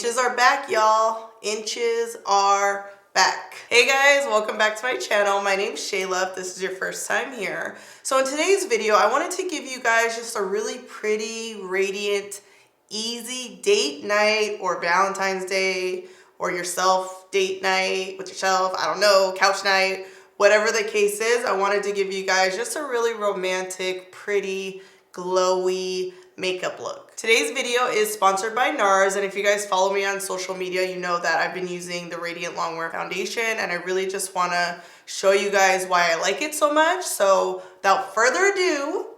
Inches are back, y'all. Inches are back. Hey guys, welcome back to my channel. My name's Shayla if this is your first time here. So in today's video, I wanted to give you guys just a really pretty, radiant, easy date night or Valentine's Day or yourself date night with yourself, I don't know, couch night, whatever the case is. I wanted to give you guys just a really romantic, pretty, glowy makeup look. Today's video is sponsored by NARS, and if you guys follow me on social media, you know that I've been using the Radiant Longwear Foundation, and I really just want to show you guys why I like it so much. So without further ado,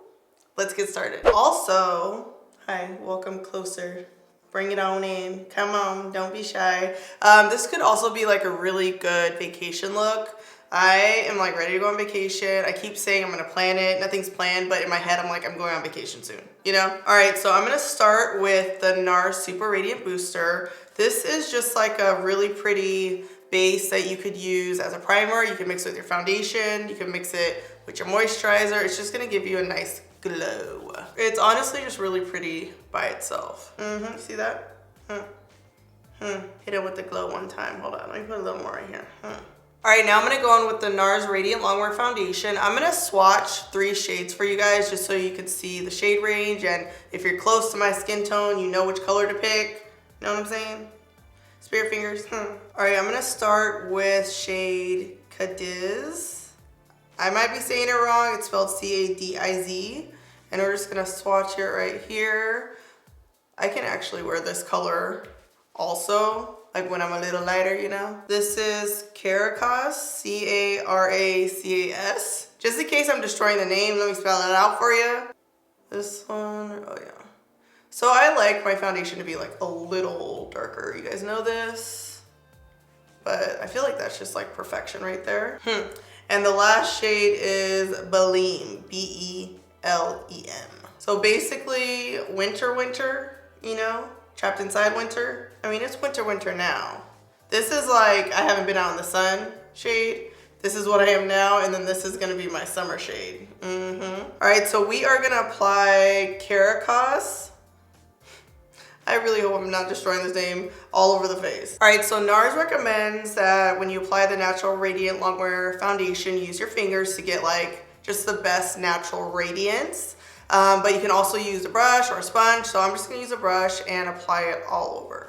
let's get started. Also, hi, welcome closer. Bring it on in. Come on, don't be shy. This could also be like a really good vacation look. I am like ready to go on vacation. I keep saying I'm gonna plan it. Nothing's planned, but in my head I'm like, I'm going on vacation soon, you know? All right, so I'm gonna start with the NARS Super Radiant Booster. This is just like a really pretty base that you could use as a primer. You can mix it with your foundation. You can mix it with your moisturizer. It's just gonna give you a nice glow. It's honestly just really pretty by itself. See that? Hit it with the glow one time. Hold on, let me put a little more right here. All right, now I'm gonna go on with the NARS Radiant Longwear Foundation. I'm gonna swatch 3 shades for you guys just so you can see the shade range, and if you're close to my skin tone, you know which color to pick. You know what I'm saying? Spirit fingers. All right, I'm gonna start with shade Cadiz. I might be saying it wrong. It's spelled C-A-D-I-Z. And we're just gonna swatch it right here. I can actually wear this color also, like when I'm a little lighter, you know? This is Caracas, C-A-R-A-C-A-S. Just in case I'm destroying the name, let me spell it out for you. This one, oh yeah. So I like my foundation to be like a little darker. You guys know this? But I feel like that's just like perfection right there. And the last shade is Beleem, B-E-L-E-M. So basically winter, you know? Trapped inside winter. I mean, it's winter now. This is like, I haven't been out in the sun shade. This is what I am now, and then this is gonna be my summer shade. All right, so we are gonna apply Caracas. I really hope I'm not destroying this name all over the face. All right, so NARS recommends that when you apply the Natural Radiant Longwear Foundation, use your fingers to get like just the best natural radiance. But you can also use a brush or a sponge. So I'm just gonna use a brush and apply it all over.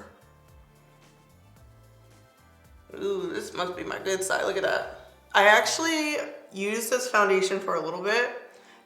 Ooh, this must be my good side, look at that. I actually used this foundation for a little bit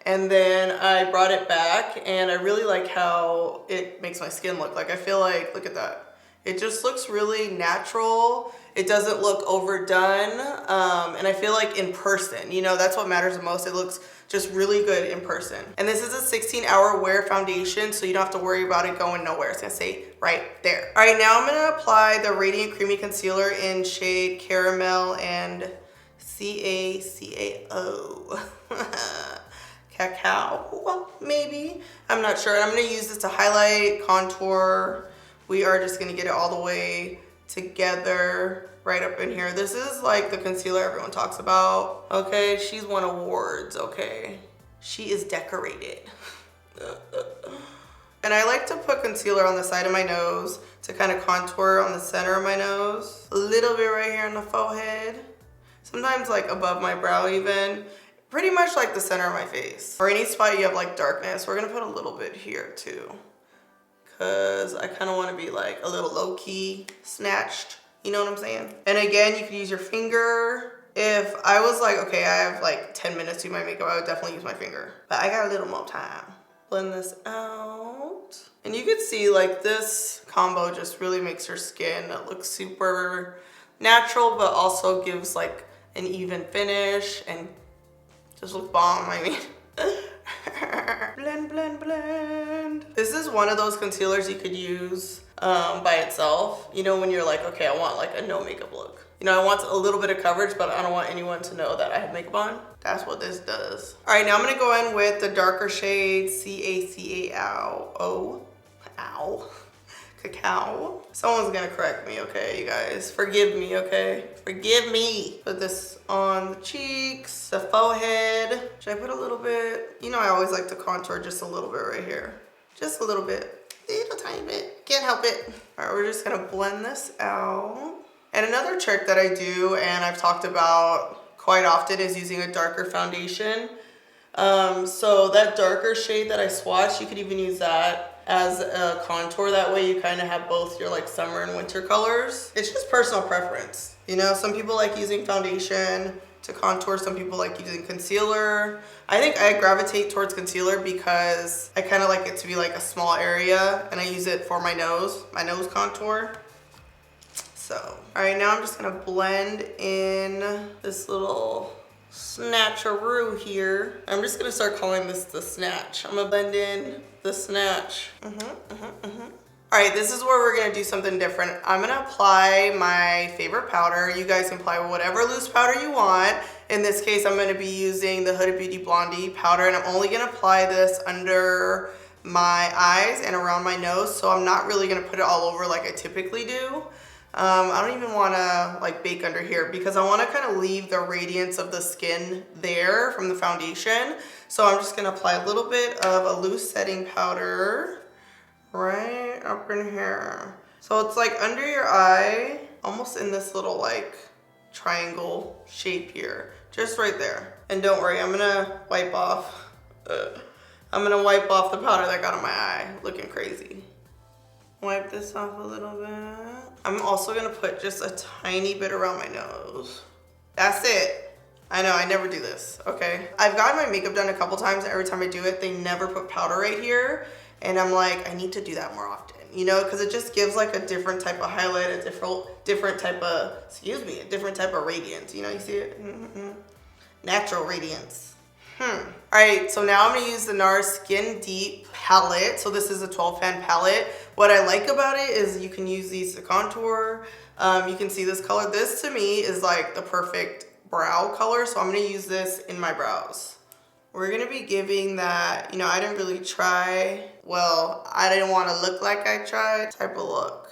and then I brought it back and I really like how it makes my skin look. Like I feel like, look at that. It just looks really natural. It doesn't look overdone. And I feel like in person, you know, that's what matters the most. It looks just really good in person. And this is a 16-hour wear foundation, so you don't have to worry about it going nowhere. It's gonna stay right there. All right, now I'm gonna apply the Radiant Creamy Concealer in shade Caramel and C-A-C-A-O. Cacao, maybe? I'm not sure. And I'm gonna use this to highlight, contour. We are just gonna get it all the way together right up in here. This is like the concealer everyone talks about. Okay, she's won awards, okay? She is decorated. And I like to put concealer on the side of my nose to kind of contour on the center of my nose. A little bit right here on the forehead. Sometimes like above my brow even. Pretty much like the center of my face. Or any spot you have like darkness. We're gonna put a little bit here too. Cause I kind of want to be like a little low-key snatched. You know what I'm saying? And again, you could use your finger. If I was like, okay, I have like 10 minutes to do my makeup, I would definitely use my finger. But I got a little more time. Blend this out. And you can see like this combo just really makes your skin look super natural, but also gives like an even finish and just look bomb, I mean. Blend, blend, blend. This is one of those concealers you could use by itself. You know, when you're like, okay, I want like a no makeup look. You know, I want a little bit of coverage, but I don't want anyone to know that I have makeup on. That's what this does. All right, now I'm gonna go in with the darker shade C-A-C-A-O. Ow. Cacao. Someone's gonna correct me, okay, you guys? Forgive me, okay? Forgive me. Put this on the cheeks, the forehead. Should I put a little bit? You know, I always like to contour just a little bit right here. Just a little bit. Little tiny bit. Can't help it. All right, we're just gonna blend this out. And another trick that I do, and I've talked about quite often, is using a darker foundation. So that darker shade that I swatched, you could even use that as a contour. That way you kind of have both your like summer and winter colors. It's just personal preference. You know, some people like using foundation to contour, some people like using concealer. I think I gravitate towards concealer because I kind of like it to be like a small area, and I use it for my nose contour. So, all right, now I'm just gonna blend in this little snatcheroo here. I'm just gonna start calling this the snatch. I'm gonna blend in the snatch. All right, this is where we're gonna do something different. I'm gonna apply my favorite powder. You guys can apply whatever loose powder you want. In this case, I'm gonna be using the Huda Beauty Blondie powder, and I'm only gonna apply this under my eyes and around my nose, so I'm not really gonna put it all over like I typically do. I don't even wanna like bake under here because I wanna kind of leave the radiance of the skin there from the foundation. So I'm just gonna apply a little bit of a loose setting powder right up in here. So it's like under your eye, almost in this little like triangle shape here, just right there. And don't worry, I'm gonna wipe off the powder that got on my eye, looking crazy. Wipe this off a little bit. I'm also gonna put just a tiny bit around my nose. That's it. I know, I never do this, okay? I've gotten my makeup done a couple times, and every time I do it, they never put powder right here. And I'm like, I need to do that more often, you know? Because it just gives like a different type of highlight, a different type of, a different type of radiance. You know, you see it? Natural radiance. All right, so now I'm gonna use the NARS Skin Deep palette. So this is a 12 pan palette. What I like about it is you can use these to contour. You can see this color. This to me is like the perfect brow color. So I'm gonna use this in my brows. We're gonna be giving that, you know, I didn't really try, well, I didn't wanna look like I tried type of look.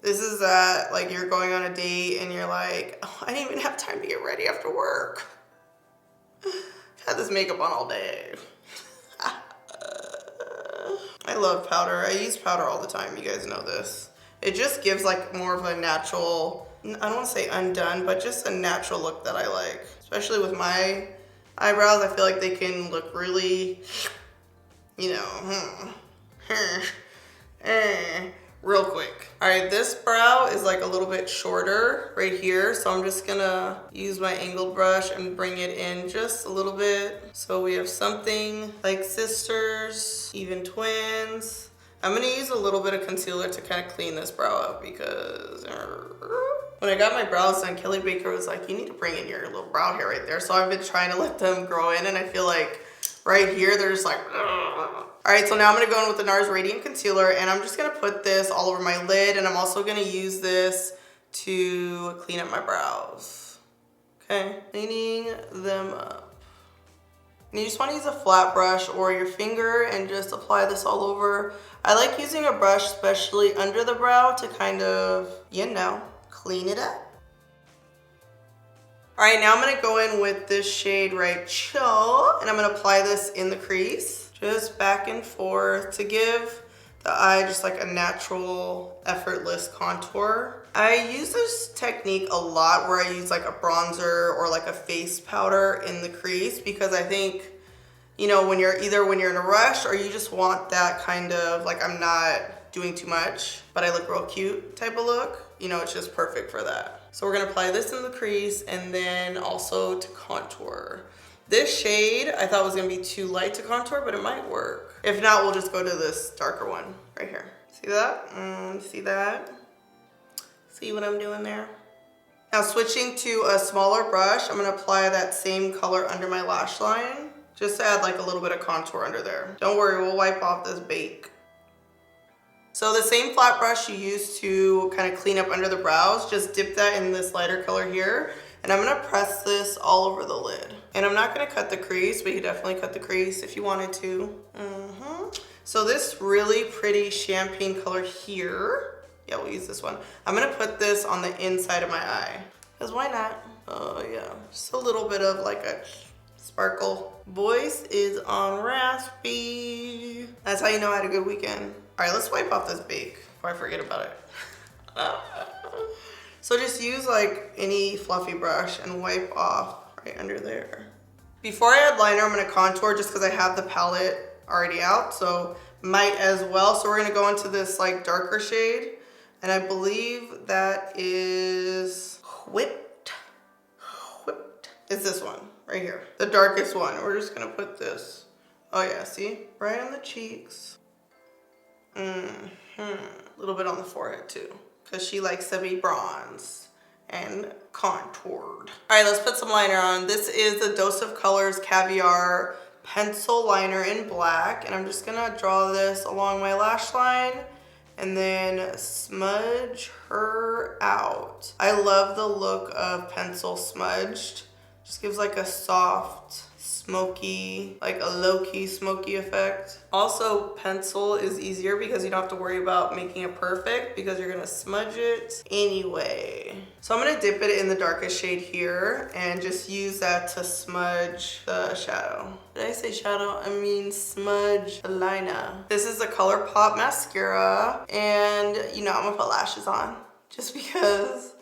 This is that, like you're going on a date and you're like, oh, I didn't even have time to get ready after work. Had this makeup on all day. I love powder. I use powder all the time. You guys know this. It just gives like more of a natural, I don't want to say undone, but just a natural look that I like. Especially with my eyebrows, I feel like they can look really, you know, real quick. All right, this brow is like a little bit shorter right here. So I'm just gonna use my angled brush and bring it in just a little bit. So we have something like sisters, even twins. I'm gonna use a little bit of concealer to kind of clean this brow up because when I got my brows done, Kelly Baker was like, you need to bring in your little brow hair right there. So I've been trying to let them grow in, and I feel like right here, they're just like, ugh. All right, so now I'm gonna go in with the NARS Radiant Concealer, and I'm just gonna put this all over my lid, and I'm also gonna use this to clean up my brows. Okay, cleaning them up. And you just wanna use a flat brush or your finger and just apply this all over. I like using a brush, especially under the brow, to kind of, you know, clean it up. All right, now I'm gonna go in with this shade right chill, and I'm gonna apply this in the crease, just back and forth to give the eye just like a natural, effortless contour. I use this technique a lot where I use like a bronzer or like a face powder in the crease because I think, you know, when you're in a rush or you just want that kind of like, I'm not doing too much, but I look real cute type of look, you know, it's just perfect for that. So we're gonna apply this in the crease and then also to contour. This shade I thought was gonna be too light to contour, but it might work. If not, we'll just go to this darker one right here. See that? See that? See what I'm doing there? Now switching to a smaller brush, I'm gonna apply that same color under my lash line, just to add like a little bit of contour under there. Don't worry, we'll wipe off this bake. So the same flat brush you use to kind of clean up under the brows, just dip that in this lighter color here. And I'm gonna press this all over the lid. And I'm not gonna cut the crease, but you definitely cut the crease if you wanted to. So this really pretty champagne color here, yeah, we'll use this one. I'm gonna put this on the inside of my eye. Because why not? Oh yeah, just a little bit of like a sparkle. Voice is on raspy. That's how you know I had a good weekend. All right, let's wipe off this bake before I forget about it. So just use like any fluffy brush and wipe off right under there. Before I add liner, I'm gonna contour just because I have the palette already out, so might as well. So we're gonna go into this like darker shade, and I believe that is Whipped. It's this one right here, the darkest one. We're just gonna put this. Oh yeah, see? Right on the cheeks. A little bit on the forehead too, because she likes to be bronzed and contoured. All right, let's put some liner on. This is the Dose of Colors Caviar pencil liner in black, and I'm just gonna draw this along my lash line and then smudge her out. I love the look of pencil smudged. Just gives like a soft, smoky, like a low-key smoky effect. Also, pencil is easier because you don't have to worry about making it perfect because you're gonna smudge it anyway. So I'm gonna dip it in the darkest shade here and just use that to smudge the shadow. Did I say shadow? I mean smudge the liner. This is the Colourpop mascara, and you know I'm gonna put lashes on just because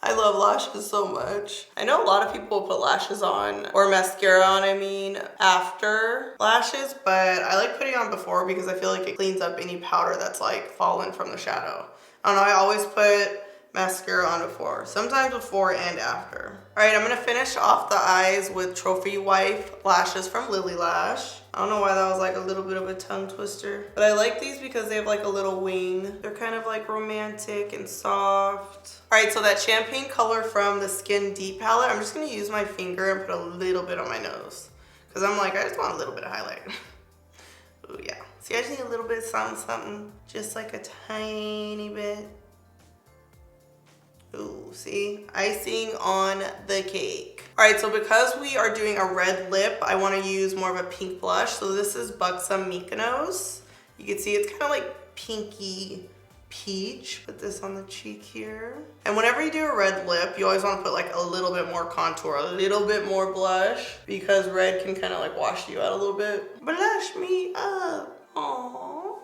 I love lashes so much. I know a lot of people put lashes on, or mascara on, I mean, after lashes, but I like putting on before because I feel like it cleans up any powder that's like fallen from the shadow. I don't know, I always put mascara on before, sometimes before and after. All right, I'm gonna finish off the eyes with Trophy Wife lashes from Lilly Lash. I don't know why that was like a little bit of a tongue twister, but I like these because they have like a little wing. They're kind of like romantic and soft. All right, so that champagne color from the Skin Deep palette, I'm just gonna use my finger and put a little bit on my nose because I'm like, I just want a little bit of highlight. Ooh, yeah. See, I just need a little bit of something, just like a tiny bit. Ooh, see? Icing on the cake. All right, so because we are doing a red lip, I want to use more of a pink blush. So this is Buxom Mykonos. You can see it's kind of like pinky peach. Put this on the cheek here. And whenever you do a red lip, you always want to put like a little bit more contour, a little bit more blush, because red can kind of like wash you out a little bit. Blush me up. Aww.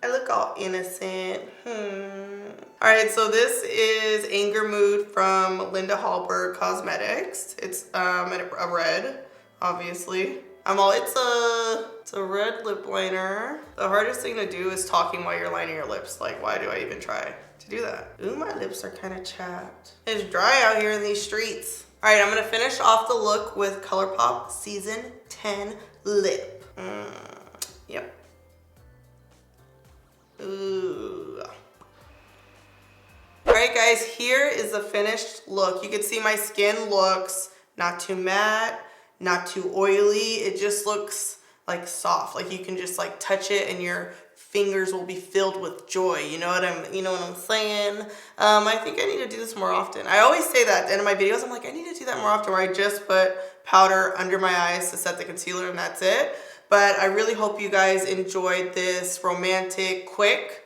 I look all innocent. All right, so this is Anger Mood from Linda Hallberg Cosmetics. It's a red, obviously. It's a red lip liner. The hardest thing to do is talking while you're lining your lips. Like, why do I even try to do that? Ooh, my lips are kind of chapped. It's dry out here in these streets. All right, I'm gonna finish off the look with Colourpop Season 10 Lip. Yep. Ooh. All right, guys, here is the finished look. You can see my skin looks not too matte, not too oily. It just looks like soft. Like you can just like touch it and your fingers will be filled with joy. You know what I'm saying? I think I need to do this more often. I always say that at the end of my videos. I'm like, I need to do that more often, where I just put powder under my eyes to set the concealer and that's it. But I really hope you guys enjoyed this romantic, quick,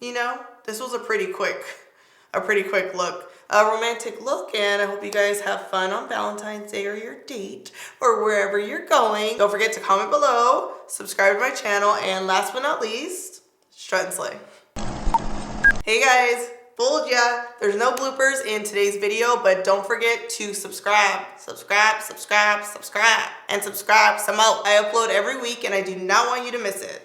you know, this was a pretty quick look, a romantic look, and I hope you guys have fun on Valentine's Day or your date or wherever you're going. Don't forget to comment below, subscribe to my channel, and last but not least, strut and slay. Hey guys, fooled ya. There's no bloopers in today's video, but don't forget to subscribe some more. I upload every week and I do not want you to miss it.